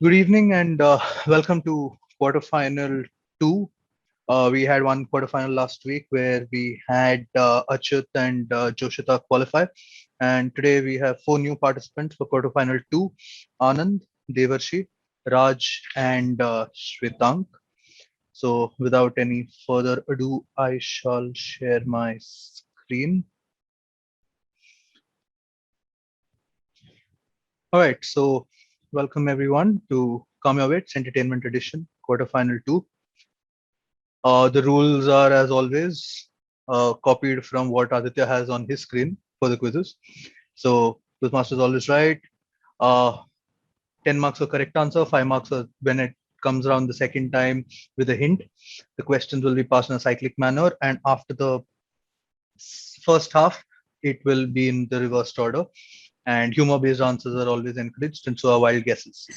Good evening and welcome to quarterfinal two. We had one quarterfinal last week where we had Achyut and Joshita qualify. And today we have four new participants for quarterfinal two: Anand, Devarshi, Raj, and Shwetank. So without any further ado, I shall share my screen. All right, so welcome everyone to Come Your Wits Entertainment Edition, quarterfinal two. The rules are, as always, copied from what Aditya has on his screen for the quizzes. So, Quizmaster is always right. Uh, 10 marks for correct answer, 5 marks for when it comes around the second time with a hint. The questions will be passed in a cyclic manner, and after the first half, it will be in the reversed order. And humor based answers are always encouraged, and so are wild guesses.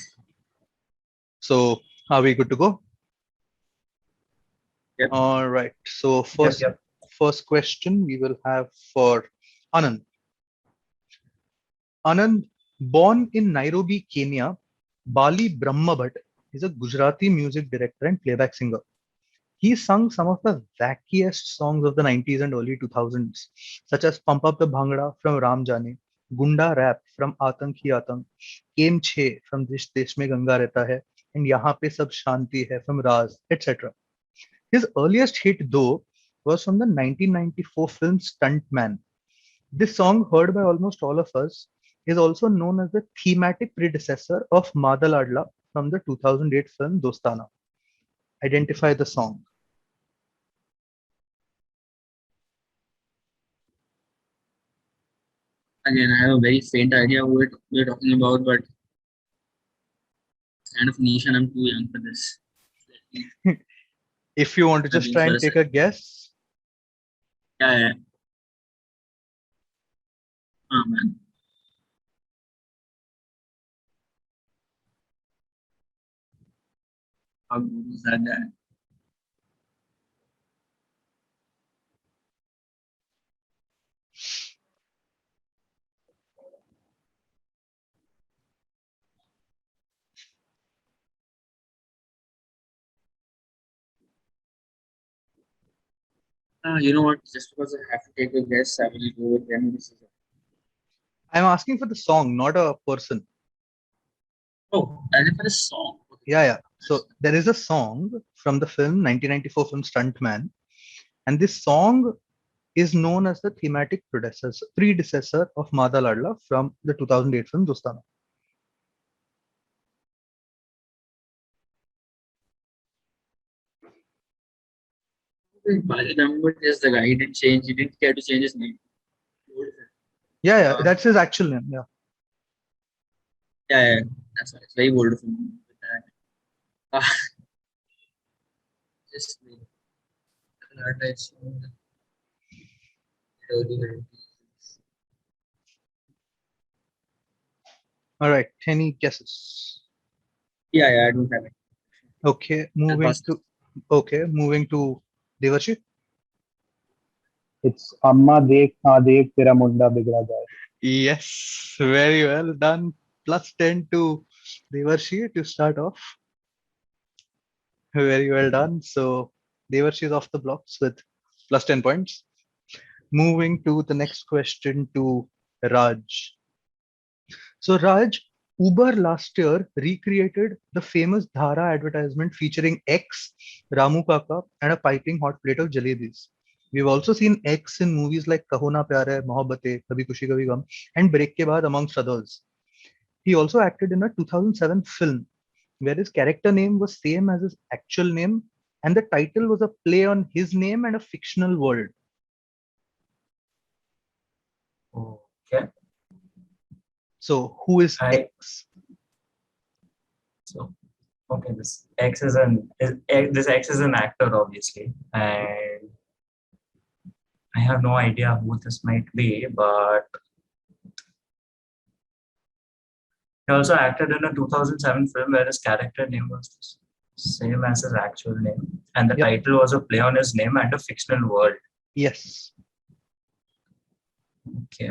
So, are we good to go? Yep. All right. So first question we will have for Anand. Anand, born in Nairobi, Kenya, Bali Brahma Bhatt is a Gujarati music director and playback singer. He sung some of the wackiest songs of the 90s and early 2000s, such as Pump Up the Bhangra from Ram Jane, Gunda Rap from Atank Hi Atank, Kem Che from Dish Desh Mein Ganga Rehta Hai, and Yahan Pe Sab Shanti Hai from Raz, etc. His earliest hit, though, was from the 1994 film Stuntman. This song, heard by almost all of us, is also known as the thematic predecessor of Madaladla from the 2008 film Dostana. Identify the song. Again, I have a very faint idea what we're talking about, but it's kind of niche and I'm too young for this. Let me If you want to just think try for and a take a second. guess, Yeah. Oh man. How good was that guy? You know what? Just because I have to take a guess, I will go with them. This is I'm asking for the song, not a person. Oh, as if for a song. Okay. Yeah, yeah. So there is a song from the film 1994 film Stuntman, and this song is known as the thematic predecessor of Madaladla from the 2008 film Dostana. Bali Dambut is the guy. He didn't change. He didn't care to change his name. Yeah, yeah, Uh, that's his actual name. Yeah. yeah. That's why it's very bold of him with that. Just me. Early. All right. Any guesses? Yeah. I don't have it. Okay, I'll pass. moving to Devarshi. It's अम्मा देख हाँ देख तेरा मुंडा बिगड़ा जाए. Yes, very well done. Plus 10 to Devarshi to start off. Very well done. So Devarshi is off the blocks with plus 10 points. Moving to the next question to Raj. So Raj, Uber last year recreated the famous Dhara advertisement featuring X, Ramu Kaka, and a piping hot plate of jalebis. We've also seen X in movies like Kaho Na Pyar Hai, Mohabbatein, Kabhi Khushi Kabhi Gum, and Break Ke Baad, amongst others. He also acted in a 2007 film where his character name was same as his actual name, and the title was a play on his name and a fictional world. Okay. So who is I X? so okay. This X is an actor, obviously, and I have no idea who this might be, but he also acted in a 2007 film where his character name was same as his actual name, and the Yep. title was a play on his name and a fictional world. Yes. Okay,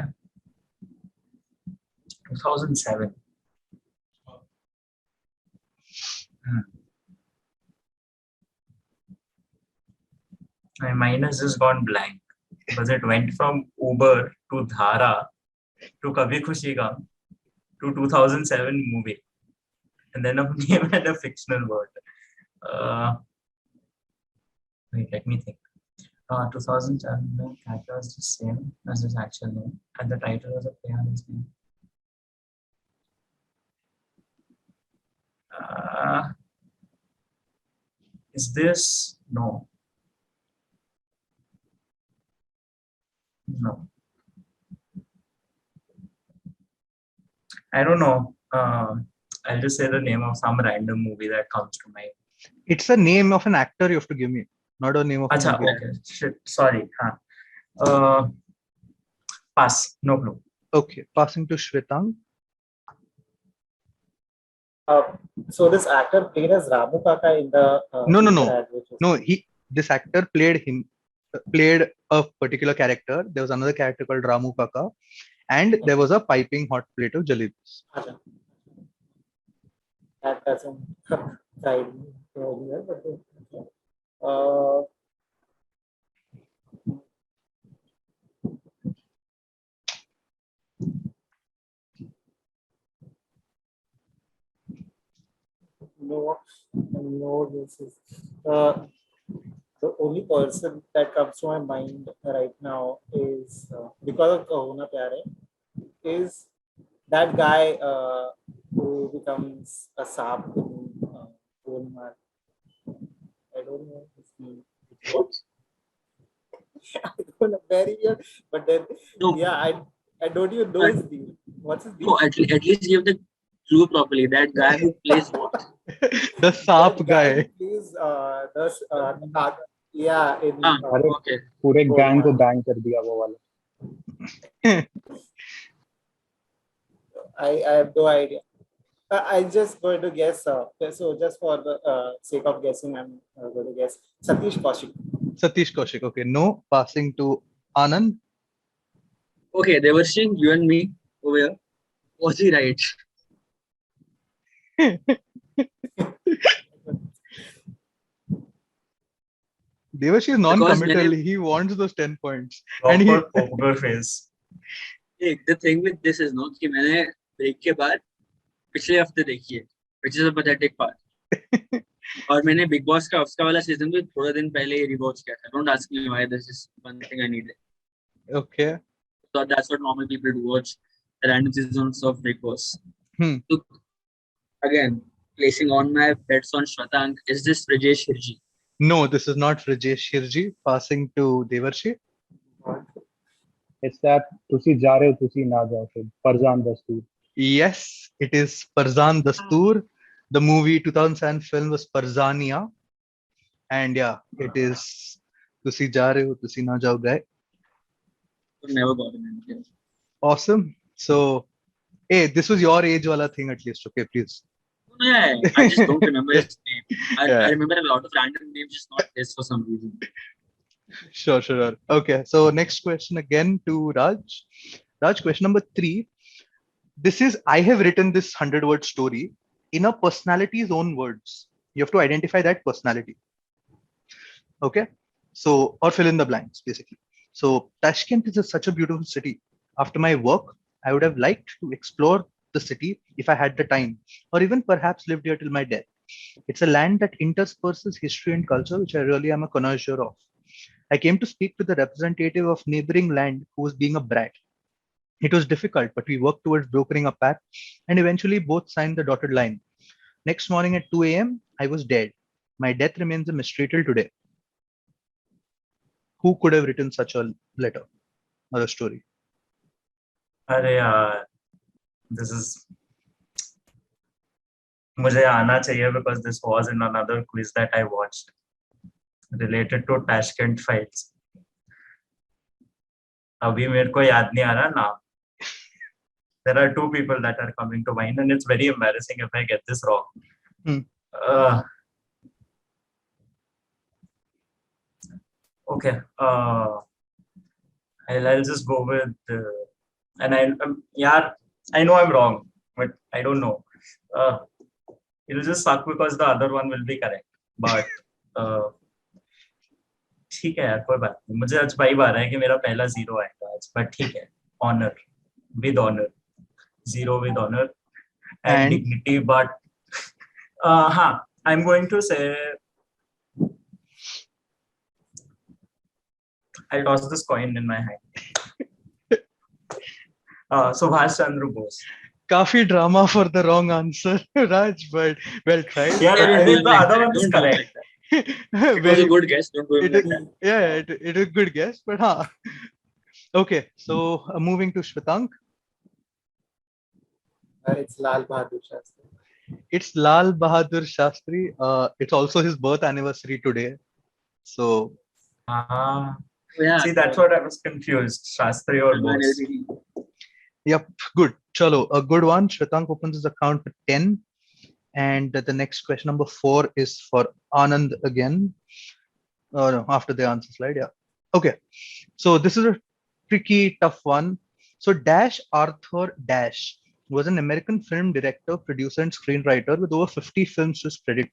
2007. My mind has just gone blank because it went from Uber to Dhara to Kabhi Khushi Gum to 2007 movie, and then a name and a fictional word. Wait, let me think. 2007, the character was the same as his actual name, and the title was a play on his name. Is this no? No, I don't know. I'll just say the name of some random movie that comes to mind. It's a name of an actor you have to give me, not a name of a Acha, movie. okay. Shit, sorry. Pass. No clue. Okay, passing to Shwetang. So this actor played as Ramu Kaka in the No. ad, which is- No, this actor played a particular character. There was another character called Ramu Kaka, and there was a piping hot plate of jalebis. Acha. That doesn't guide me earlier, but no, this is the only person that comes to my mind right now is because of Kahuna Pyare is that guy who becomes a sap in Golmaal. I don't know his name. I don't know, very weird. But then, No. yeah, I don't even know his name. What's his name? No, at least give the clue properly. That guy who plays what? The Saap That guy. who plays Nag. Yeah, in Okay. पूरे Gold gang को Mine. Bang कर दिया वो वाला. I have no idea. I'm just going to guess. So just for the sake of guessing, I'm going to guess Satish Kaushik. Satish Kaushik. Okay, no. Passing to Anand. Okay, they were seeing you and me over here. Was he right? Devashi is non-committal. He wants those 10 points. And he- Proper poker face. Hey, the thing with this is not कि मैंने break के बाद पिछले हफ्ते देखी है, which is a pathetic part. और मैंने Big Boss का उसका वाला season भी थोड़ा दिन पहले ही rewatch किया था. Don't ask me why. This is one thing I needed. Okay. So that's what normal people do, watch random seasons of Big Boss. So, again, placing on my bets on Shwetank, is this Rajesh Hirji? No, this is not Rajesh Hirji. Passing to Devarshi. It's that तुसी जा रहे हो तुसी ना जाओ फिर फरजान दस्तूर. Yes, it is Farzan Dastoor. The movie 2007 film was Farzania. And yeah, it is Tusi Ja Rahe Ho, Tusi Na Jao guy. Never got him in. Awesome. So, hey, this was your age wala thing at least. Okay, please. Yeah, I just don't remember his name. Yeah. I remember a lot of random names, just not this for some reason. Sure. Okay, so next question again to Raj. Raj, question number 3. I have written this 100-word story in a personality's own words. You have to identify that personality. Okay, so, or fill in the blanks, basically. So Tashkent is such a beautiful city. After my work, I would have liked to explore the city if I had the time, or even perhaps lived here till my death. It's a land that intersperses history and culture, which I really am a connoisseur of. I came to speak to the representative of neighboring land who was being a brat. It was difficult, but we worked towards brokering a pact and eventually both signed the dotted line. Next morning at 2 a.m., I was dead. My death remains a mystery till today. Who could have written such a letter or a story? अरे यार, this is मुझे आना चाहिए because this was in another quiz that I watched related to Tashkent files. अभी मेरे को याद नहीं आ रहा नाम. There are 2 people that are coming to mind, and it's very embarrassing if I get this wrong. Okay. I'll just go with, and I know I'm wrong, but I don't know. it'll just suck because the other one will be correct. But ठीक है यार, कोई बात नहीं. मुझे आज vibe आ रहा है कि मेरा पहला 0 आएगा आज, but ठीक है. Honor, with honor, 0 with honor and dignity. But हाँ, I'm going to say, I'll toss this coin in my hand. Subhash Chandra Bose. Kafi drama for the wrong answer, Raj, but well tried. Yeah, Don't I do mean, it the like other that. one is Don't do it correct. like that. It was a good guess. Don't do it like that. Yeah, it is a good guess, but huh. Okay, so moving to Shwetank. It's Lal Bahadur Shastri. It's Lal Bahadur Shastri. It's also his birth anniversary today. So Yeah. See, that's what I was confused. Shastri or Salman Bose. LBD. yep, good. Chalo, a good one. Shwetank opens his account with 10. And the next question, number 4, is for Anand again. No, after the answer slide, yeah. Okay, so this is a tricky, tough one. So Dash Arthur Dash was an American film director, producer, and screenwriter with over 50 films to his credit.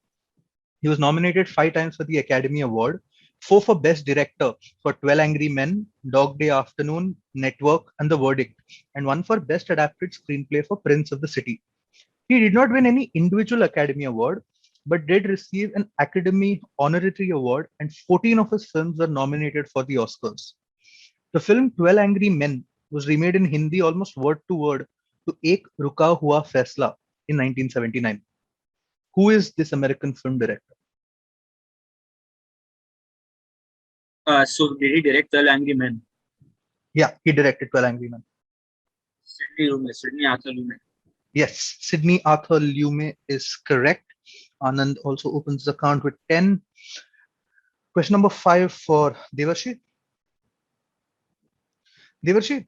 He was nominated 5 times for the Academy Award, 4 for Best Director for 12 Angry Men, Dog Day Afternoon, Network, and The Verdict, and 1 for Best Adapted Screenplay for Prince of the City. He did not win any individual Academy Award, but did receive an Academy Honorary Award, and 14 of his films were nominated for the Oscars. The film 12 Angry Men was remade in Hindi almost word to word to Ek Ruka Hua Faisla in 1979. Who is this American film director? So did he direct 12 Angry Men? Yeah, he directed 12 Angry Men. Sydney Arthur Lumet. Yes, Sydney Arthur Lumet is correct. Anand also opens the account with 10. Question number 5 for Devarshi. Devarshi,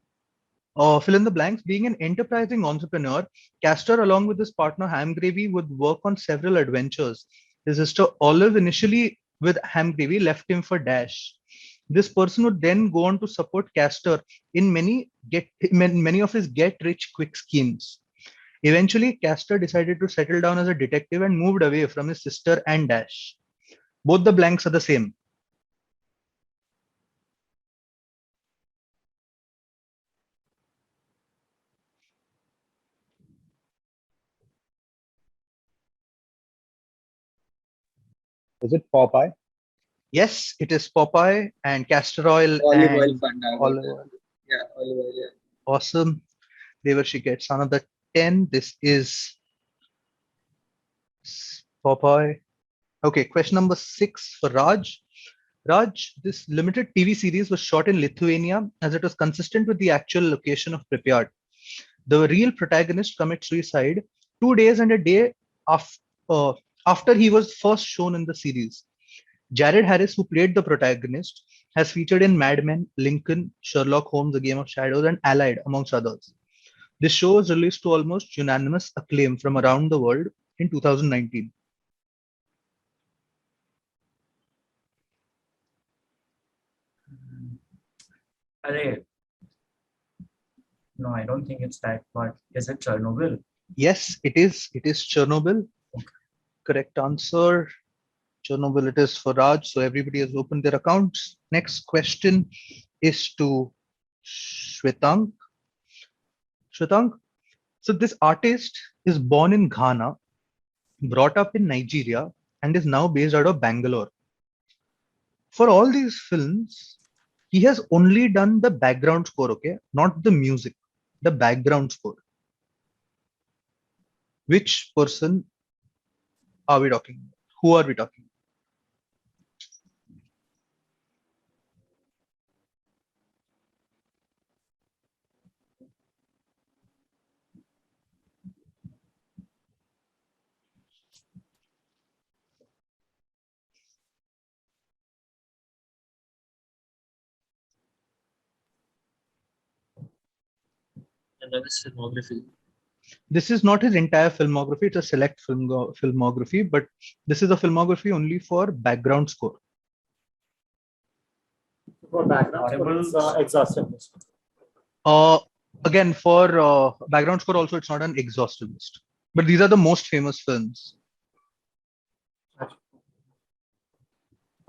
fill in the blanks. Being an enterprising entrepreneur, Castor, along with his partner Ham Gravy, would work on several adventures. His sister Olive, initially with Ham Gravy, left him for Dash. This person would then go on to support Castor in many of his get-rich-quick schemes. Eventually, Castor decided to settle down as a detective and moved away from his sister and Dash. Both the blanks are the same. Is it Popeye? Yes, it is Popeye and Castor Oil Olive Oil and Fund. olive oil. Yeah, olive oil. Yeah. Awesome. Devarshi gets another 10. This is Popeye. Okay, question number 6 for Raj. Raj, this limited TV series was shot in Lithuania as it was consistent with the actual location of Pripyat. The real protagonist commits suicide 2 days and a day after he was first shown in the series. Jared Harris, who played the protagonist, has featured in Mad Men, Lincoln, Sherlock Holmes, A Game of Shadows, and Allied, amongst others. This show was released to almost unanimous acclaim from around the world in 2019. No, I don't think it's that, but is it Chernobyl? Yes, it is. It is Chernobyl. Correct answer. Chernobyl it is for Raj. So everybody has opened their accounts. Next question is to Shwetank. Shwetank, so this artist is born in Ghana, brought up in Nigeria, and is now based out of Bangalore. For all these films, he has only done the background score, okay? Not the music, the background score. Which person are we talking about? Who are we talking about? And then his filmography. This is not his entire filmography, it's a select filmography, but this is a filmography only for background score. For background, it's exhaustive list. Again, for background score also, it's not an exhaustive list. But these are the most famous films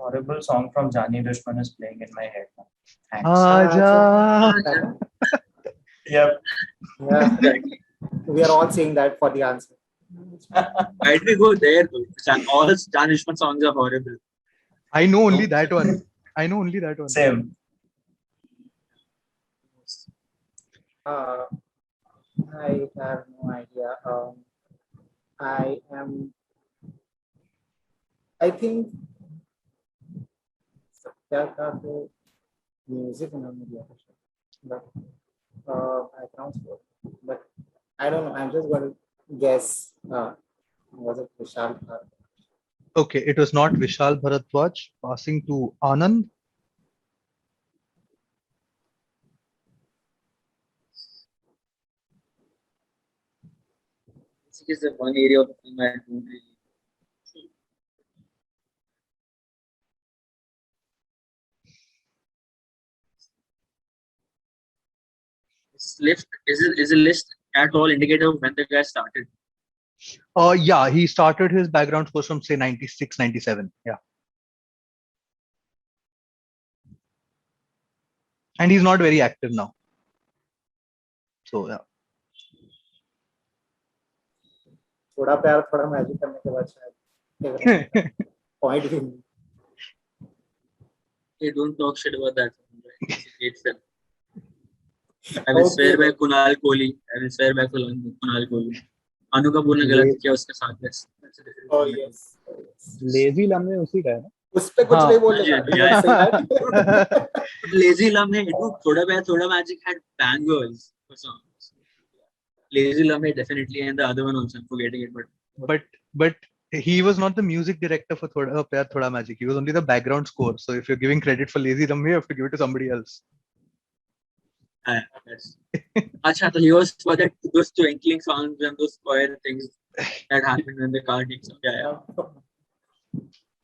horrible song from Jani Dushman is playing in my head now. Thanks. Aaja. Yep. Yeah, Exactly. we are all saying that for the answer. Why did we go there though? All Jan Ishman songs are horrible. I know only that one. I know only that one. Same. I have no idea. I think Satya का तो music उन्होंने दिया था, but background score. But I don't know. I'm just going to guess. Was it Vishal Bharat? Okay, it was not Vishal Bharadwaj. Passing to Anand. Music is the one area of the film I don't really. Is a list at all indicative of when the guy started? Yeah, he started his background score from say 96, 97. Yeah. And he's not very active now. So yeah. थोड़ा प्यार थोड़ा magic करने के बाद शायद point भी नहीं. Hey, don't talk shit about that film, right? It's a great film. I will swear by Kunal Kohli. I will swear by Kunal Kohli. Anu Kapoor ने गलत किया उसके साथ. That's a different Oh film. yes. Lazy लम्हे उसी का है ना? उस पे कुछ हाँ. नहीं बोलने का. Lazy Lamhe, dude, Thoda Pyar Thoda Magic had bangers for songs. Lazy Lamhe definitely, and the other one also, I'm forgetting it, But he was not the music director for Thoda Pyar Thoda Magic. He was only the background score. So if you're giving credit for Lazy Lamhe, you have to give it to somebody else. yes. Acha, so he was for that, those twinkling sounds and those choir things that happened when the car takes off. Yeah.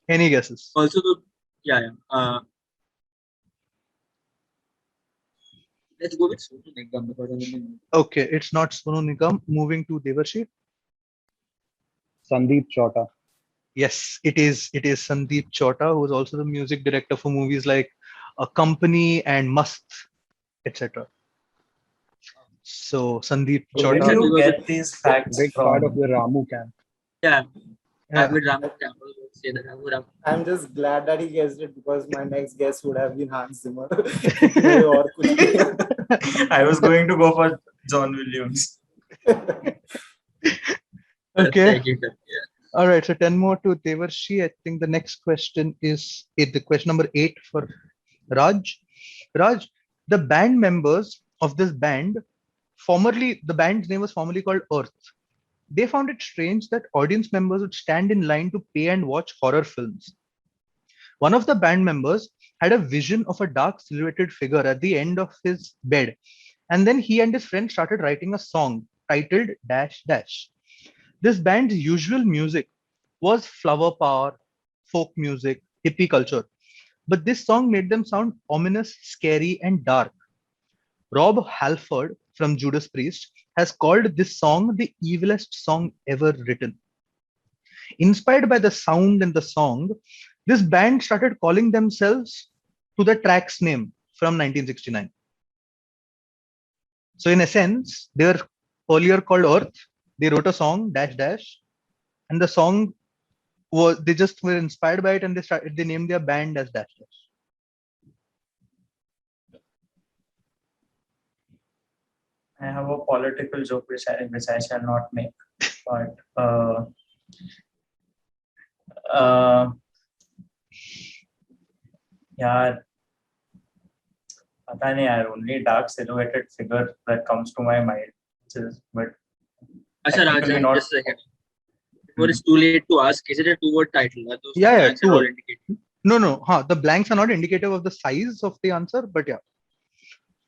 Any guesses? Also, let's go with Sonu Nigam because I mean, Okay, it's not Sonu Nigam. Moving to Devarshi. Sandeep Chauta. Yes, it is. It is Sandeep Chauta, who is also the music director for movies like A Company and Mast, etc. So Sandeep Where do Chauta. you get these facts Big part of from? the Ramu camp. yeah, Yeah. David Ramu Campbell would say that Ramu Ram. I'm just glad that he guessed it because my next guess would have been Hans Zimmer. और कुछ नहीं. I was going to go for John Williams. Okay. Yeah. All right. So 10 more to Devarshi. I think the next question is the question number 8 for Raj. Raj, the band members of this band, the band's name was formerly called Earth. They found it strange that audience members would stand in line to pay and watch horror films. One of the band members had a vision of a dark silhouetted figure at the end of his bed. And then he and his friend started writing a song titled Dash Dash. This band's usual music was flower power, folk music, hippie culture. But this song made them sound ominous, scary, and dark. Rob Halford from Judas Priest has called this song the evilest song ever written. Inspired by the sound and the song, this band started calling themselves to the track's name from 1969. So in a sense, they were earlier called Earth. They wrote a song, Dash Dash, and the song was, they just were inspired by it and they named their band as Dash Dash. I have a political joke which I shall not make, but yeah, पता नहीं यार, only dark silhouetted figure that comes to my mind, but Acha, Raj, technically not. just a second. Before it's too late to ask, is it a two-word title? Are those Yeah, blanks are all two-word. indicated? No. The blanks are not indicative of the size of the answer, but yeah,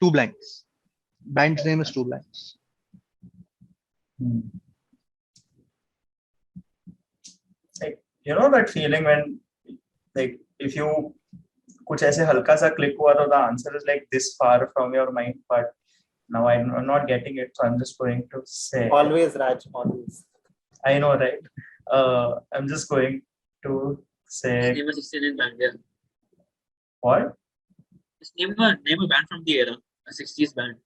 2 blanks. Band's name is 2 blanks. Like, you know that feeling when, like, if you कुछ ऐसे हल्का सा click हुआ तो the answer is like this far from your mind, but now I'm not getting it, so I'm just going to say. Always, Raj, always. I know, right? I'm just going to say. His name is 16 in band, yeah. What? Just name a band from the era, a 60s band.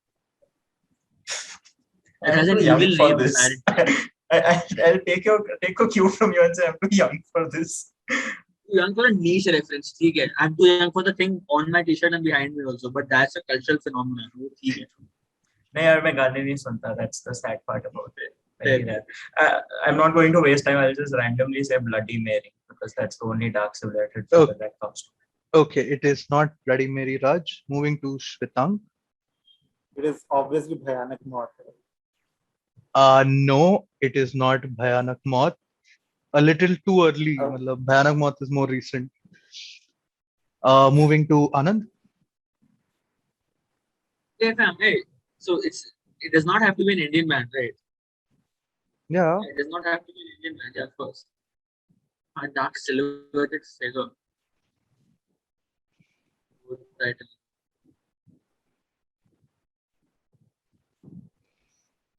It has I'm an too young evil for name. this. Band. I'll take a cue from you and say I'm too young for this. Too young for a niche reference. ठीक है. I'm too young for the thing on my t-shirt and behind me also. But that's a cultural phenomenon. वो ठीक है. नहीं यार मैं गाने नहीं सुनता. That's the sad part about it. Fair. Very rare. I'm not going to waste time. I'll just randomly say Bloody Mary because that's the only dark simulated figure that comes to me. Okay, it is not Bloody Mary, Raj. Moving to Shwetank. It is obviously Bhayanak Maut. No, it is not Bhayanak Maut. A little too early. Oh. Matlab, Bhayanak Maut is more recent. Moving to Anand. Hey fam, hey. So it does not have to be an Indian band, right? Yeah. It does not have to be an Indian band, yeah, of course. A dark silhouetted figure. Good title.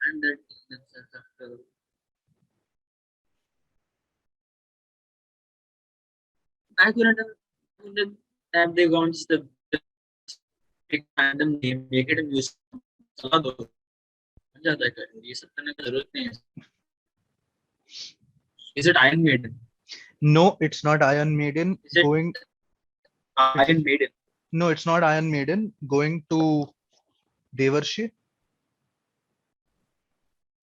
And that themselves after. Back when the time they launched the pick random name, make it a music. चला दो बन जाता है कर ये सब करने की जरूरत नहीं है. Is it Iron Maiden? No, it's not Iron Maiden. Is it- Going. Iron Maiden. No, it's not Iron Maiden. Going to Devarshi.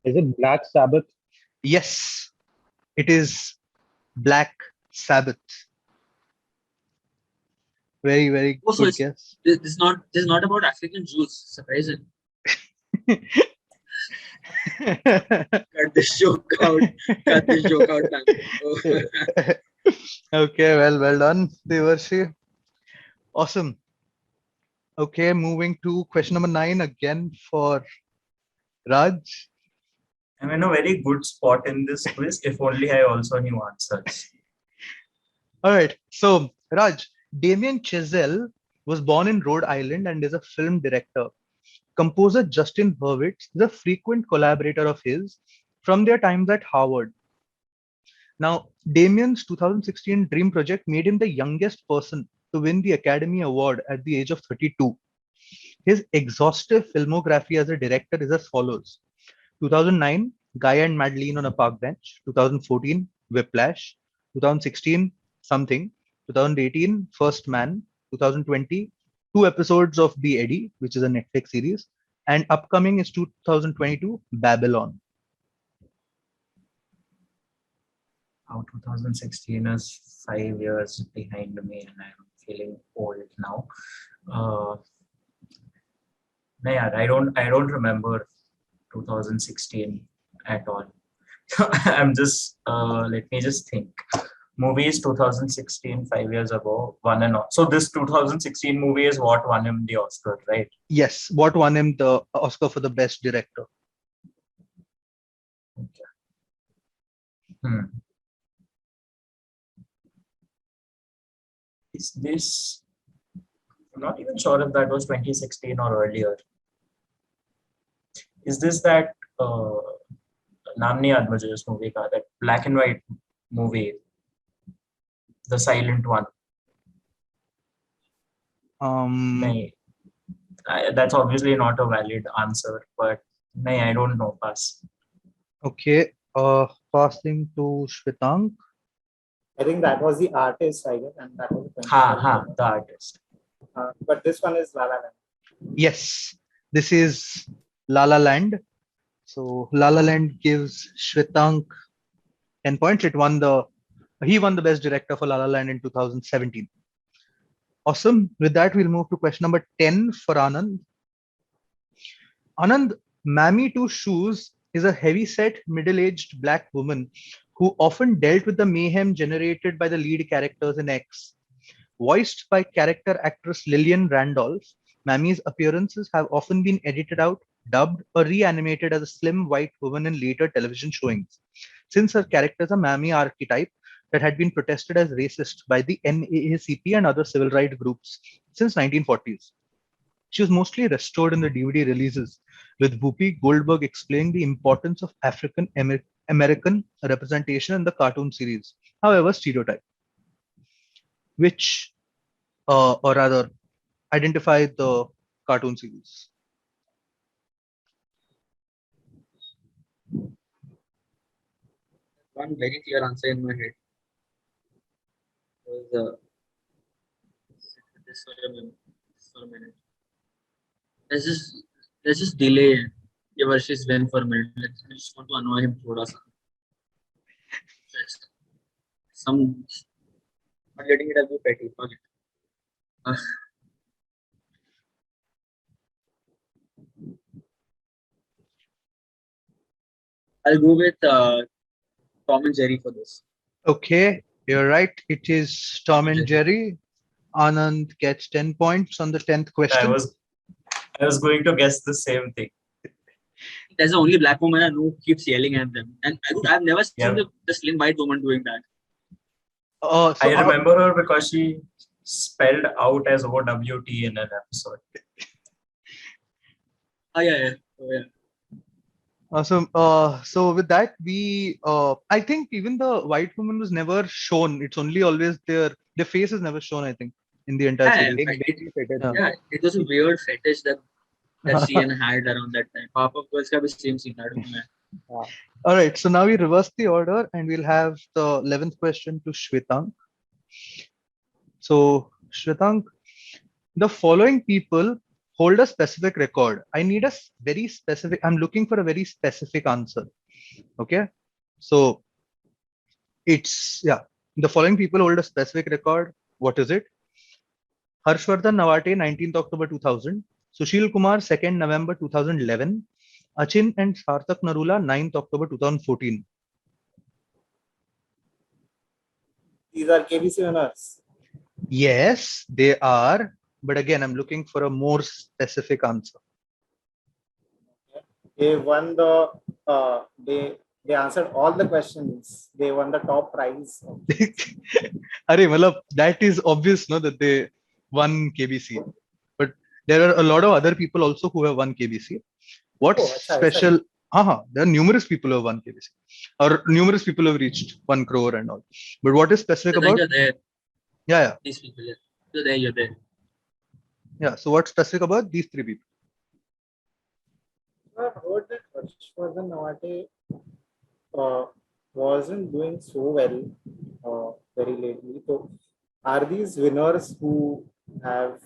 Is it Black Sabbath? Yes, it is Black Sabbath. Very, very Oh, so good it's- guess. This is not about African Jews. Surprising. Cut this joke out. Cut this joke out, man. Oh. Okay, well done, Devarshi. Awesome. Okay, moving to question number 9 again for Raj. I'm in a very good spot in this quiz. If only I also knew answers. All right. So, Raj, Damien Chazelle was born in Rhode Island and is a film director. Composer Justin Hurwitz is a frequent collaborator of his from their times at Harvard. Now, Damien's 2016 Dream Project made him the youngest person to win the Academy Award at the age of 32. His exhaustive filmography as a director is as follows. 2009, Guy and Madeline on a Park Bench. 2014, Whiplash. 2016, Something. 2018, First Man. 2020, 2 episodes of The Eddie, which is a Netflix series. And upcoming is 2022, Babylon. How 2016 is 5 years behind me and I'm feeling old now. No, yeah, I don't remember 2016 at all. I'm just let me just think. Movies 2016, 5 years ago, won an Oscar. So this 2016 movie is what won him the Oscar, right? Yes, what won him the Oscar for the best director? Hmm. Is this? I'm not even sure if that was 2016 or earlier. Is this that नाम नहीं याद मुझे उस movie का, that black and white movie, the silent one? नहीं, that's obviously not a valid answer, but नहीं, I don't know. Pass. Okay, passing to Shwetank. I think that was the artist, I guess, and that was the The artist. but this one is La La Land. Yes, this is La La Land. So La La Land gives Shwetank 10 points. He won the best director for La La Land in 2017. Awesome. With that, we'll move to question number 10 for Anand. Anand, Mammy Two Shoes is a heavy-set, middle-aged black woman who often dealt with the mayhem generated by the lead characters in X. Voiced by character actress Lillian Randolph, Mammy's appearances have often been edited out, dubbed, or reanimated as a slim white woman in later television showings. Since her character is a Mammy archetype that had been protested as racist by the NAACP and other civil rights groups since 1940s. She was mostly restored in the DVD releases, with Whoopi Goldberg explaining the importance of African American representation in the cartoon series, however stereotyped. Which or rather, identify the cartoon series. One very clear answer in my head was this for a minute. Let's just let's just delay Yavarsh's win for a minute. I just want to annoy him thoda sa. Just some not getting it as a petty. Okay. Uh, I'll go with Tom and Jerry for this. Okay, you're right. It is Tom and Jerry. Anand gets 10 points on the 10th I question. was going to guess the same thing. That's the only black woman I know who keeps yelling at them. And I've never seen Yeah. the slim white woman doing that. I remember her because she spelled out as OWT in an episode. Oh, yeah. Oh, yeah. So with that, I think even the white woman was never shown. It's only always their face is never shown, I think, in the entire Yeah, series. Yeah. Yeah, it was a weird fetish that CN had around that time. Papa Girls ka bhi same scene. I don't know. All right, so now we reverse the order and we'll have the 11th question to Shwetank. So, Shwetank, the following people hold a specific record. I need a very specific, I'm looking for a very specific answer. Okay, so the following people hold a specific record. What is it? Harshvardhan Navate, 19th October 2000. Sushil Kumar, 2nd November 2011. Achin and Sarthak Narula, 9th October 2014. These are KBC winners. Yes, they are. But again, I'm looking for a more specific answer. They won they answered all the questions. They won the top prize. Arey, malab, that is obvious, no, that they won KBC. But there are a lot of other people also who have won KBC. What's special? There are numerous people who have won KBC, or numerous people who have reached 1 crore and all. But what is specific about? You're there. Yeah. These people, you're there. Yeah. So what's specific about these three people? I've heard that Harshvardhan Navate wasn't doing so well very lately. So, are these winners who have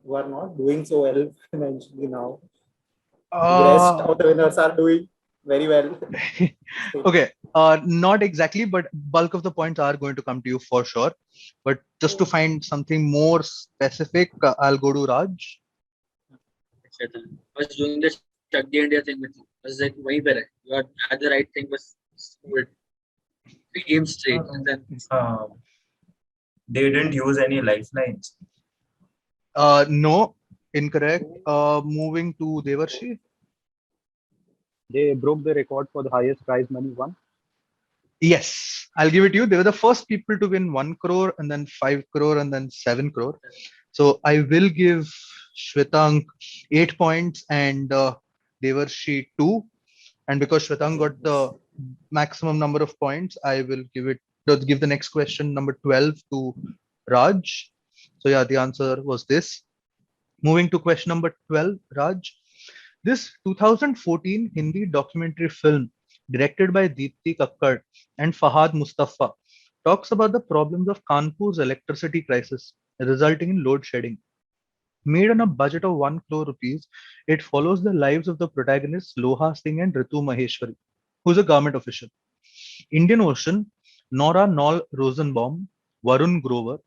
who are not doing so well financially now? The rest of the winners are doing very well. Okay, not exactly, but bulk of the points are going to come to you for sure. But just to find something more specific, I'll go to Raj. I was doing the Chuck the India thing with you. I was like, wahi par hai. You had the right thing, was good. 3 games straight. And then they didn't use any lifelines. No, incorrect. Moving to Devarshi. They broke the record for the highest prize money won. Yes, I'll give it to you. They were the first people to win 1 crore and then 5 crore and then 7 crore. So I will give Shwetank 8 points and Devarshi 2. And because Shwetank got the maximum number of points, I will give the next question, number 12, to Raj. So yeah, the answer was this. Moving to question number 12, Raj. This 2014 Hindi documentary film directed by Deepti Kakkad and Fahad Mustafa talks about the problems of Kanpur's electricity crisis resulting in load shedding. Made on a budget of 1 crore rupees, it follows the lives of the protagonists Loha Singh and Ritu Maheshwari, who is a government official. Indian Ocean, Nora Nol Rosenbaum, Varun Grover,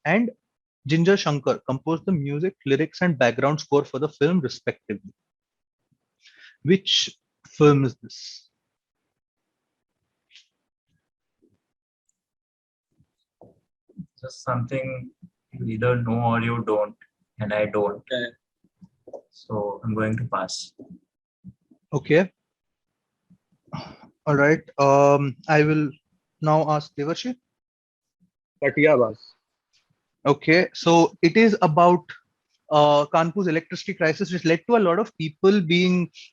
and Ginger Shankar composed the music, lyrics, and background score for the film respectively. Which film is this? Just something you either know or you don't, and I don't. Okay. So I'm going to pass. Okay. All right. I will now ask Devarshi. Katia Bas. Okay. So it is about Kanpur's electricity crisis, which led to a lot of people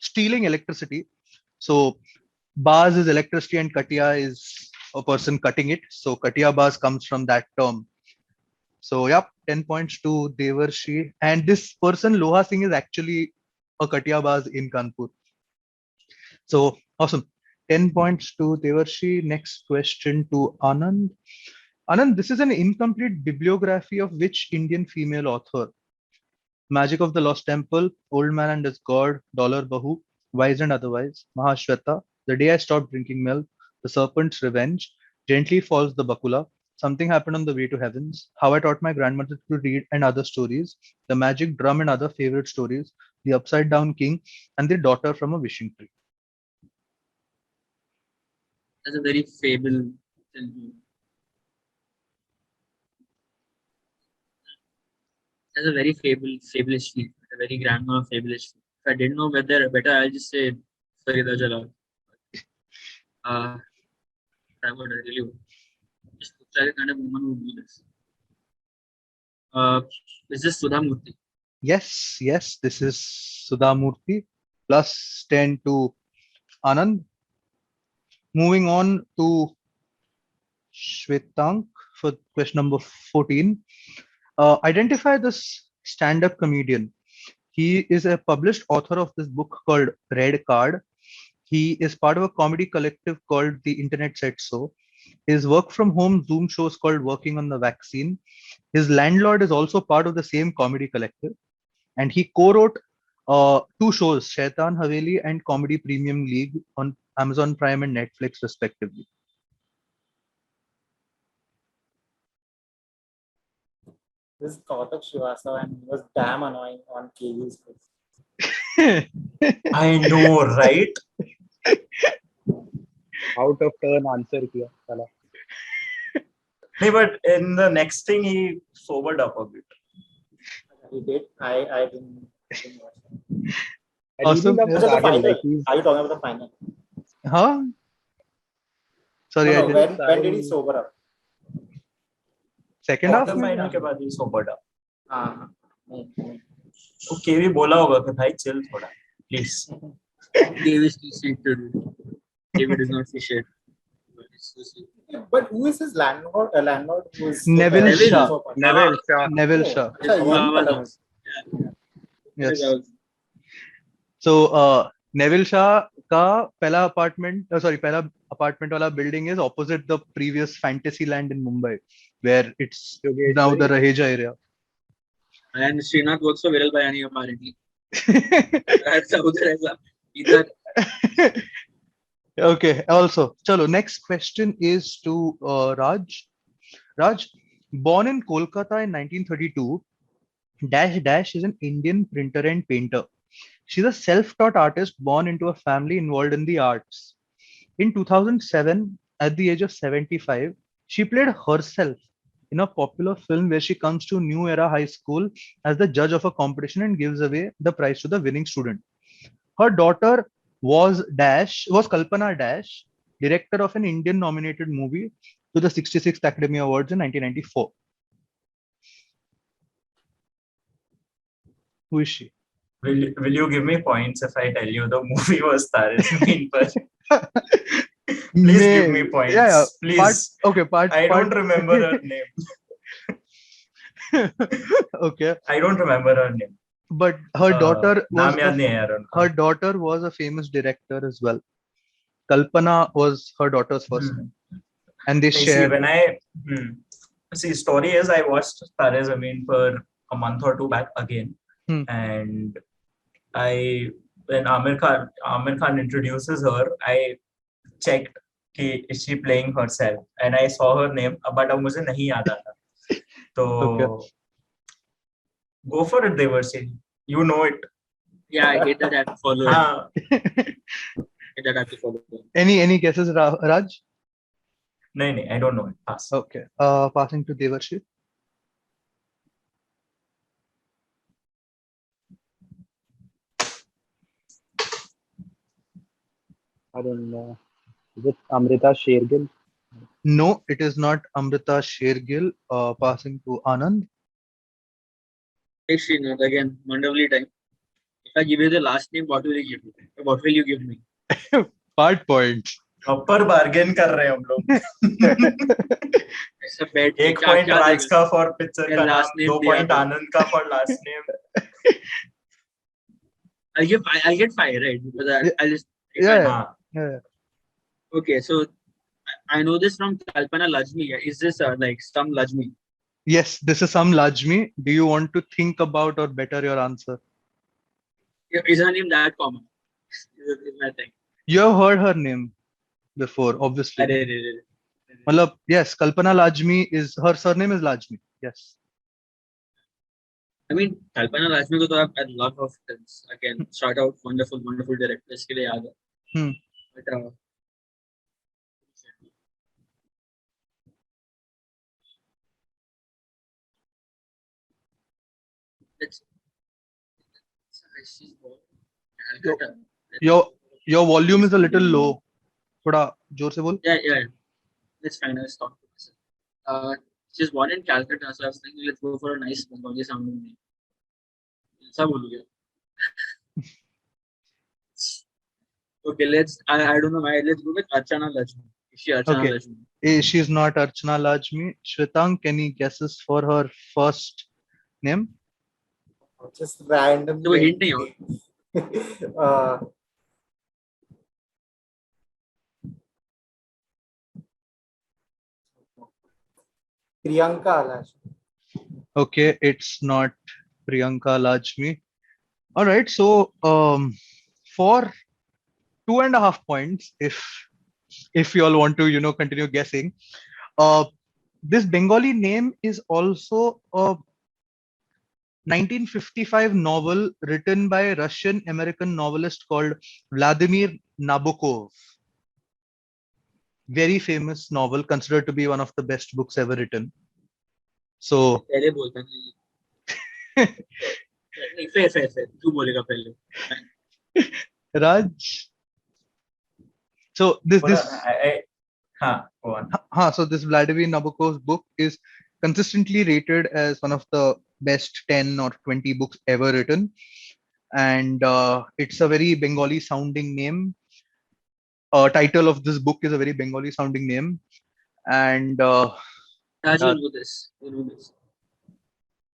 stealing electricity. So Baz is electricity and Katia is a person cutting it. So Katia Baz comes from that term. So yep, 10 points to Devarshi. And this person, Loha Singh, is actually a Katiyabaz in Kanpur. So awesome. 10 points to Devarshi. Next question to Anand. Anand, this is an incomplete bibliography of which Indian female author? Magic of the Lost Temple, Old Man and His God, Dollar Bahu, Wise and Otherwise, Mahashweta, The Day I Stopped Drinking Milk, The Serpent's Revenge, Gently Falls the Bakula, Something Happened on the Way to Heavens, How I Taught My Grandmother to Read and Other Stories, The Magic Drum and Other Favorite Stories, The Upside Down King, and The Daughter from a Wishing Tree. That's a very fable. That's a very fabulous feel. A very grandma fabulous feel. If I didn't know better, I'll just say Farida Jalal. I would really just looks like a kind of woman who would do this. Is this Sudha Murthy? Yes, this is Sudha Murthy. Plus 10 to Anand. Moving on to Shwetank for question number 14. Identify this stand-up comedian. He is a published author of this book called Red Card. He is part of a comedy collective called The Internet Said So. His work from home Zoom shows called Working on the Vaccine. His landlord is also part of the same comedy collective. And he co-wrote 2 shows, Shaitan Haveli and Comedy Premium League on Amazon Prime and Netflix respectively. This is Kautak Srivastava and he was damn annoying on KU's quiz. I know, right? Out of turn answer किया साला. No, but in the next thing, he sobered up a bit. He did. I didn't watch that. And Awesome. even Which is the Sahil, final? like he's Are you talking about the final? Huh? Sorry, No, I no, didn't. when did he sober up? Second half? Quarter final के बाद he sobered up. हाँ. वो केवी बोला होगा कि भाई chill थोड़ा, please. Davis is to do. David is not see shit. But who is his landlord? Landlord who is Neville Neville Shah. Neville Shah. Neville Shah. अच्छा, ये नहीं पता मुझे. Yes. So Neville Shah का पहला apartment वाला building is opposite the previous Fantasyland in Mumbai, where it's now the Raheja area. And Srinath works for Viral Bayani apparently. That's उधर ऐसा इधर. Okay. Also, chalo. Next question is to Raj. Raj, born in Kolkata in 1932, Dash is an Indian printer and painter. She's a self-taught artist born into a family involved in the arts. In 2007, at the age of 75, she played herself in a popular film where she comes to New Era High School as the judge of a competition and gives away the prize to the winning student. Her daughter was Kalpana Dash, director of an Indian nominated movie to the 66th Academy Awards in 1994. Who is she? Will you give me points if I tell you the movie was Tare Zameen Par? Please give me points. Yeah. Please. I don't remember her name. Okay. I don't remember her name. But her daughter नाम याद नहीं है यार उनका. her daughter was a famous director as well. Kalpana was her daughter's first name. And they See, shared. when I see, story is I watched Tare Zameen for a month or two back again, and when Amir Khan introduces her, I checked कि is she playing herself, and I saw her name, but अब मुझे नहीं याद आता. So go for it, Devarshi. You know it. Yeah, I hate that I have to follow. हाँ. That I have to follow. Any guesses, Raj? नहीं, I don't know it. Pass. Okay. Passing to Devarshi. I don't know. Is it Amrita Shergill? No, it is not Amrita Shergill. Passing to Anand. Hey Srinath, again, Mandavali time. If I give you the last name, what will you give me? What will you give me? Part points. Upper bargain कर रहे हैं हम लोग. ऐसा बैठ एक point राज का for picture का नाम, last name 2 दिया पॉइंट था. आनंद का for last name. I'll get 5, right? Because Yeah. I'll just Yeah. हाँ. Yeah. Okay, so I know this from Kalpana Lajmi. Is this like some Lajmi? Yes, this is some Lajmi. Do you want to think about or better your answer? Is her name that common? Is my thing. You have heard her name before, obviously. Arre. Malab, yes, Kalpana Lajmi is her surname is Lajmi. Yes. I mean, Kalpana Lajmi ko to I love her films. Again, shout out, wonderful director. इसके लिए याद है. Hmm. But let's. She's born in Calcutta. Your volume is a little low. थोड़ा जोर से बोल. Yeah. Let's find her talk. She's born in Calcutta, so I was thinking let's go for a nice Bengali sounding name. ऐसा बोलूँगा. Okay, I don't know why. Let's go with Archana Lajmi. Is she Archana Okay. Lajmi? She's not Archana Lajmi. Shwetank, any guesses for her first name? Just random. तो hint नहीं हो. Priyanka Lajmi. Okay, it's not Priyanka Lajmi. All right, so for 2.5 points, if you all want to continue guessing, this Bengali name is also a 1955 novel written by a Russian American novelist called Vladimir Nabokov. Very famous novel, considered to be one of the best books ever written. So पहले बोलता नहीं. fair. तू बोलेगा पहले. Raj. So this Go on. so this Vladimir Nabokov's book is consistently rated as one of the best 10 or 20 books ever written, and it's a very Bengali sounding name. Title of this book is a very Bengali sounding name, and Raj will know this.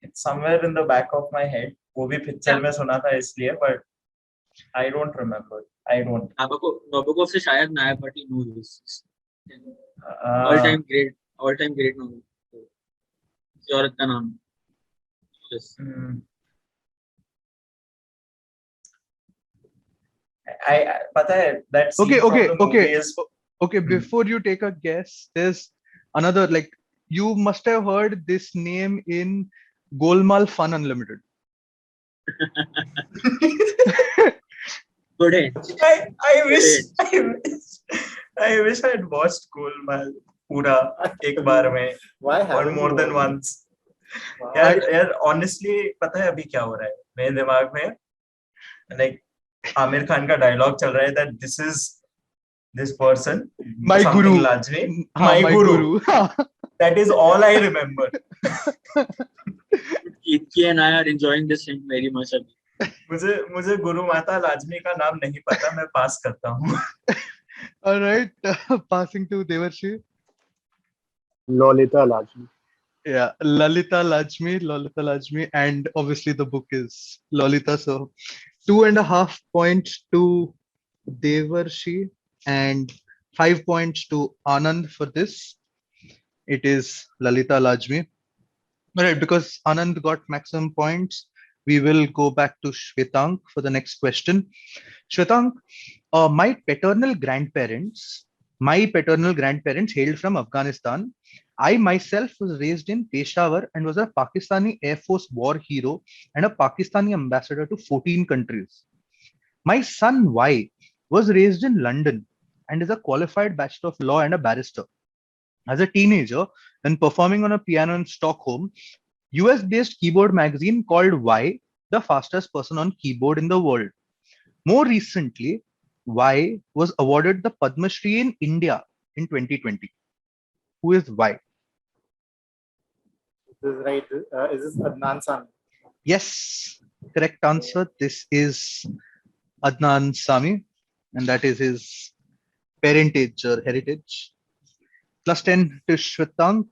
It's somewhere in the back of my head. वो भी picture में सुना था इसलिए, but I don't remember. I don't. Nabokov से शायद ना है, but he knows this. All time great novel. किसी औरत का नाम. Yes. I पता है that scene from the movie is. Okay, before you take a guess, there's another, like, you must have heard this name in Golmaal Fun Unlimited. Good hint. I wish I had watched Golmaal पूरा एक बार में. Why or haven't more you than watched? once. Wow. यार honestly पता है अभी क्या हो रहा है मेरे दिमाग में, like आमिर खान का डायलॉग चल रहा है that this person, My guru. Lajmi, my guru. That is all I remember. Keitke and I are enjoying this hint very much. मुझे गुरु माता लाजमी का नाम नहीं पता, मैं पास करता हूँ. All right, passing to Devarshi. Lolita Lajmi. Yeah, Lalita Lajmi, and obviously the book is Lolita. So 2.5 points to Devarshi and 5 points to Anand for this. It is Lalita Lajmi. All right, because Anand got maximum points, we will go back to Shwetank for the next question. Shwetank, my paternal grandparents hailed from Afghanistan. I myself was raised in Peshawar and was a Pakistani Air Force war hero and a Pakistani ambassador to 14 countries. My son Y was raised in London and is a qualified Bachelor of Law and a barrister. As a teenager, when performing on a piano in Stockholm, US-based keyboard magazine called Y the fastest person on keyboard in the world. More recently, Y was awarded the Padma Shri in India in 2020. Who is Y? This is right. Is this Adnan Sami? Yes, correct answer. This is Adnan Sami, and that is his parentage or heritage. Plus 10 to Shwetank.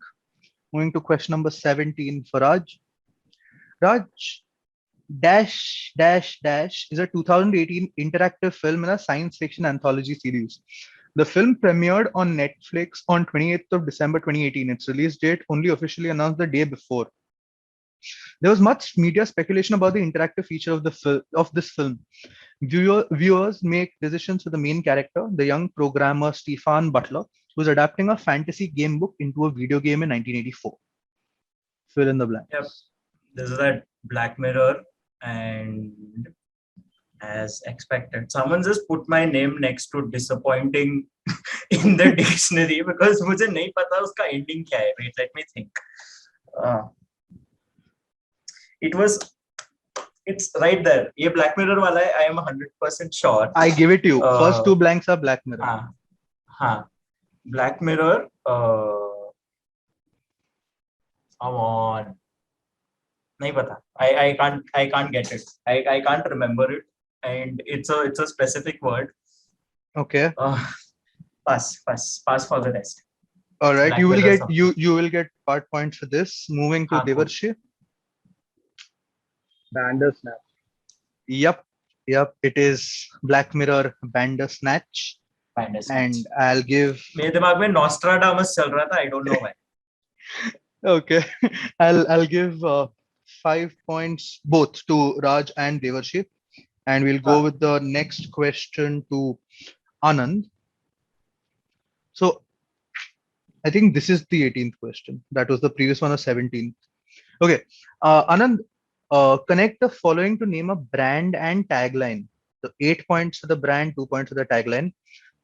Moving to question number 17 for Raj. Raj, Dash Dash Dash is a 2018 interactive film in a science fiction anthology series. The film premiered on Netflix on 28th of December 2018. Its release date only officially announced the day before. There was much media speculation about the interactive feature of this film. Viewers make decisions for the main character, the young programmer Stefan Butler, who's adapting a fantasy game book into a video game in 1984. Fill in the blanks. Yep. This is that Black Mirror, and as expected, someone just put my name next to disappointing in the dictionary because मुझे नहीं पता उसका ending क्या है. Wait, let me think. It's right there. ये Black Mirror वाला है. I am 100% sure. I give it to you. First two blanks are Black Mirror. हाँ. Black Mirror. Come on. नहीं पता. I can't get it. I can't remember it, and it's a specific word. Okay. Pass for the rest. All right. Black You will Mirror get something. you will get part points for this. Moving to Cool. Devarshi. Bandersnatch. Yep. It is Black Mirror Bandersnatch. And I'll give. मेरे दिमाग में Nostradamus चल रहा था. I don't know why. Okay. I'll give 5 points both to Raj and Devarshi. And we'll go with the next question to Anand. So I think this is the 18th question. That was the previous one, the 17th. Okay. Anand, connect the following to name a brand and tagline. So 8 points for the brand, 2 points for the tagline.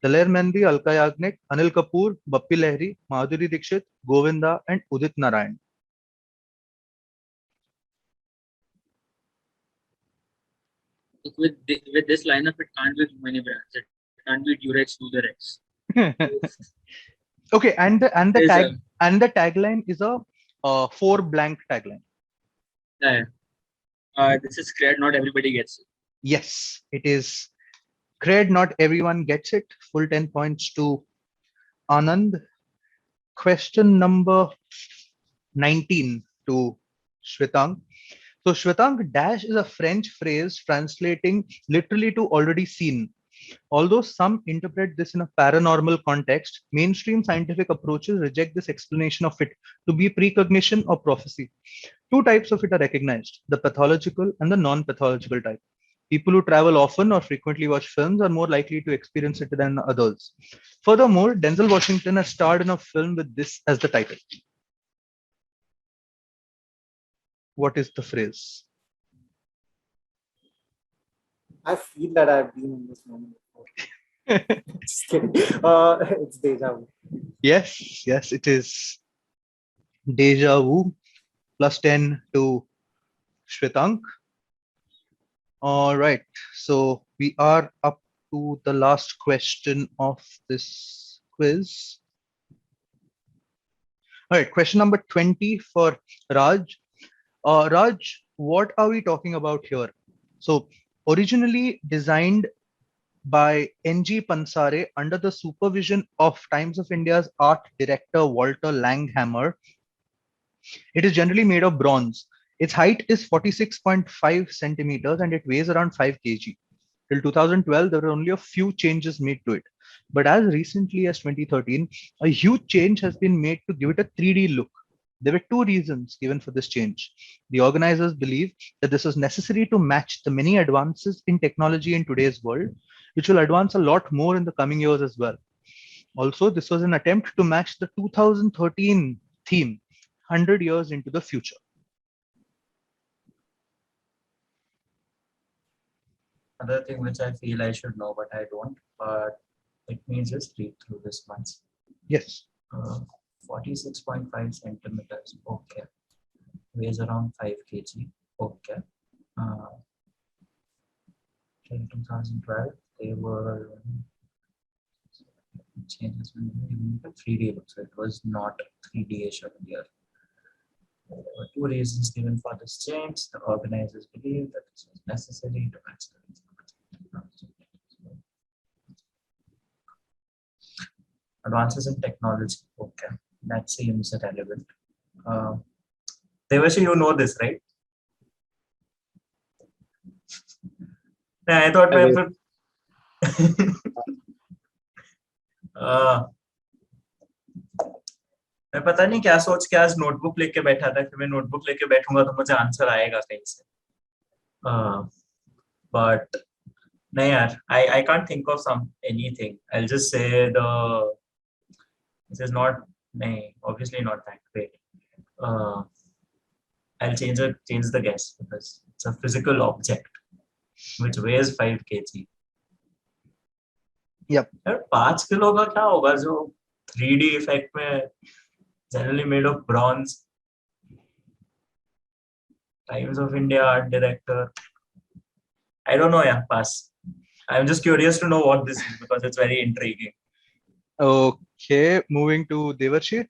Daler Mehndi, Alka Yagnik, Anil Kapoor, Bappi Lahiri, Madhuri Dixit, Govinda, and Udit Narayan. With this lineup, it can't be too many brands. It can't be Durex, Durex. Okay, and the tagline is a 4 blank tagline. Yeah. This is Cred. Not everybody gets it. Yes, it is Cred. Not everyone gets it. Full 10 points to Anand. Question number 19 to Shwetank. So Shwetank, dash is a French phrase translating literally to already seen. Although some interpret this in a paranormal context, mainstream scientific approaches reject this explanation of it to be precognition or prophecy. 2 types of it are recognized, the pathological and the non-pathological type. People who travel often or frequently watch films are more likely to experience it than others. Furthermore, Denzel Washington has starred in a film with this as the title. What is the phrase? I feel that I've been in this moment before. Just kidding. It's Deja Vu. Yes, it is Deja Vu. Plus 10 to Shwetank. All right, so we are up to the last question of this quiz. All right, question number 20 for Raj. Raj, what are we talking about here? So originally designed by N.G. Pansare under the supervision of Times of India's art director Walter Langhammer, it is generally made of bronze. Its height is 46.5 centimeters and it weighs around 5 kg. Till 2012, there were only a few changes made to it. But as recently as 2013, a huge change has been made to give it a 3D look. There were 2 reasons given for this change. The organizers believe that this was necessary to match the many advances in technology in today's world, which will advance a lot more in the coming years as well. Also, this was an attempt to match the 2013 theme, 100 years into the future. Another thing which I feel I should know, but I don't. But let me just read through this once. Yes. 46.5 centimeters. Okay. Weighs around 5 kg. Okay. In 2012, they were changes in 3D look. So it was not 3D-ish earlier. There were 2 reasons given for this change. The organizers believed that this was necessary to match the Advances in technology. Okay, that seems relevant. Devashi, you know this, right? Yeah, I thought I मैं पता नहीं क्या सोच के आज notebook लेके बैठा था कि मैं नोटबुक लेके बैठूंगा तो मुझे आंसर आएगा कहीं से बट नहीं यार I can't think of anything. I'll just say this is not नहीं obviously not that great. I'll change the guess because it's a physical object which weighs 5 kg. Yep. यार 5 किलो का क्या होगा जो 3D इफेक्ट में generally made of bronze. Times of India art director. I don't know, yeah, pass. I'm just curious to know what this is because it's very intriguing. Okay, moving to Devarshi.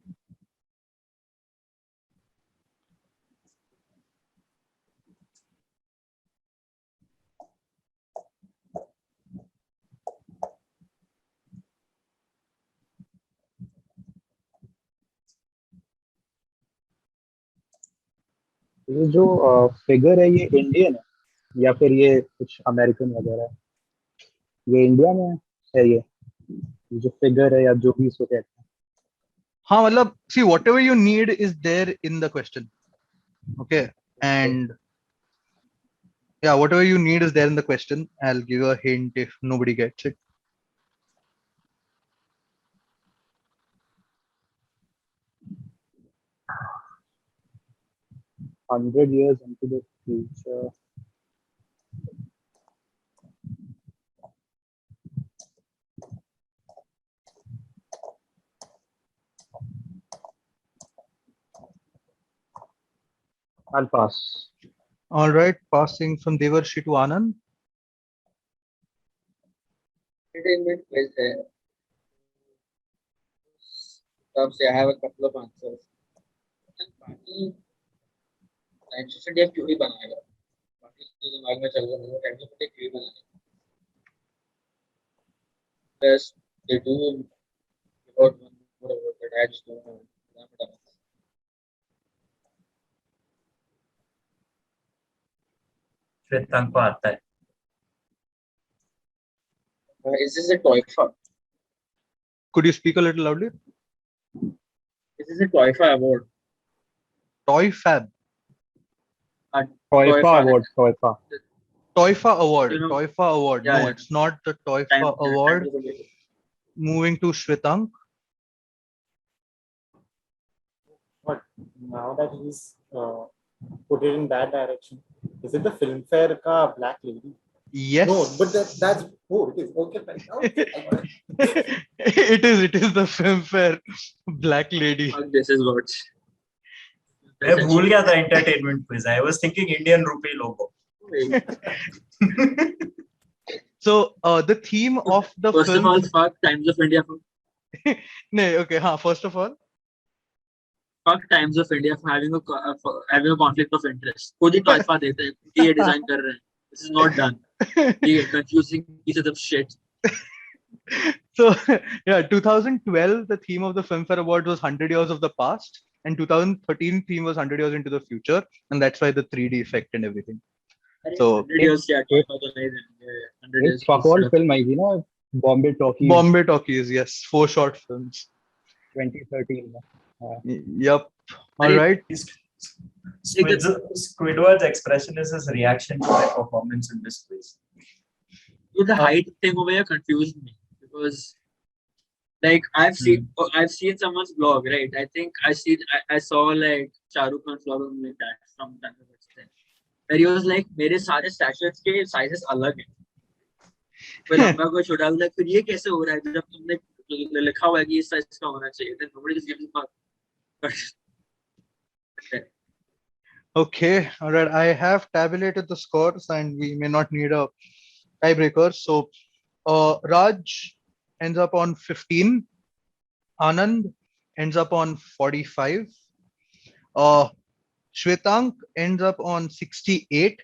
ये जो figure है ये Indian है या फिर ये कुछ American वगैरह है? ये इंडिया में है ये जो फिगर है या जो भी इसको कहते हैं. हाँ मतलब see whatever you need is there in the question. Okay, and yeah, whatever you need is there in the question. I'll give you a hint if nobody gets it. $100 years into the future. I'll pass. All right, passing from Devarshi to Anand. Entertainment quiz है. तब से I have a couple of answers. बाकी times of India क्यों ही बनाएगा? बाकी चीजें दिमाग में चल रही है. टाइम्स ऑफ इंडिया क्यों ही बनाएगा? Yes, they do without one more about that. I just don't know. Shwetank को आता है. Is this a Toifa? Could you speak a little loudly? This is a Toifa award. Toy Fab. Toifa award. Toifa. Toifa award. You know- Toifa award. Yeah, No, yeah. it's not the Toifa Time- award. time is a- Moving to Shwetank. But now that he's put it in that direction, is it the Filmfare ka Black Lady? Yes. No, but that's it is okay. Fine. Okay, I got it. it is the Filmfare Black Lady. Fuck, this is what. मैं भूल गया था entertainment quiz. I was thinking Indian rupee logo. So the theme of the First film. of all, fuck Times of India. No, okay. First of all. Fuck Times of India for having a conflict of interest. खुद ही Toifa देते हैं. खुद ही ये design कर रहे हैं. This is not done. ये confusing pieces of shit. So yeah, 2012 the theme of the Filmfare Award was 100 years of the past, and 2013 theme was 100 years into the future, and that's why the 3D effect and everything. So 100 years क्या Toifa तो नहीं देंगे. 100 एक years. फकवाल film आई थी ना Bombay talkie Bombay Talkies, yes, 4 short films. 2013 में. Yep. All right. Squidward's expression is his reaction to my performance in this quiz. The height thing over here confused me because, like, I've seen someone's blog, right? I think I saw like Shah Rukh Khan's blog like that from that where he was like, मेरे सारे sachets के sizes अलग हैं. कोई लंबा कोई छोटा बोला फिर ये कैसे हो रहा है जब तुमने लिखा हुआ है कि इस size का होना चाहिए. Then nobody just gives a fuck. Okay. All right. I have tabulated the scores, and we may not need a tiebreaker. So Raj ends up on 15. Anand ends up on 45. Shwetank ends up on 68,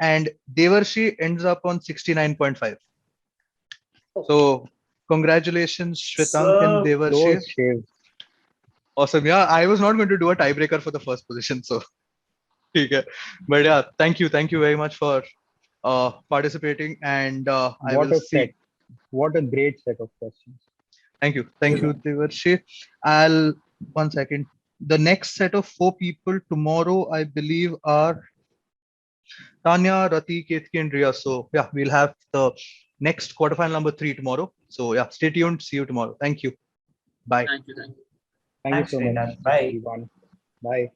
and Devarshi ends up on 69.5. So Congratulations, Shwetank and So Devarshi. Close shave. Awesome. Yeah, I was not going to do a tiebreaker for the first position, so okay. But yeah, thank you very much for participating, and I What will a see. set. What a great set of questions. Thank you, Devarshi. I'll 1 second. The next set of 4 people tomorrow, I believe, are Tanya, Rati, Ketki, and Riya. So yeah, we'll have the next quarterfinal number 3 tomorrow. So yeah, stay tuned. See you tomorrow. Thank you. Bye. Thank you. Thank you thanks, so much, Srinath. Bye. everyone. Bye.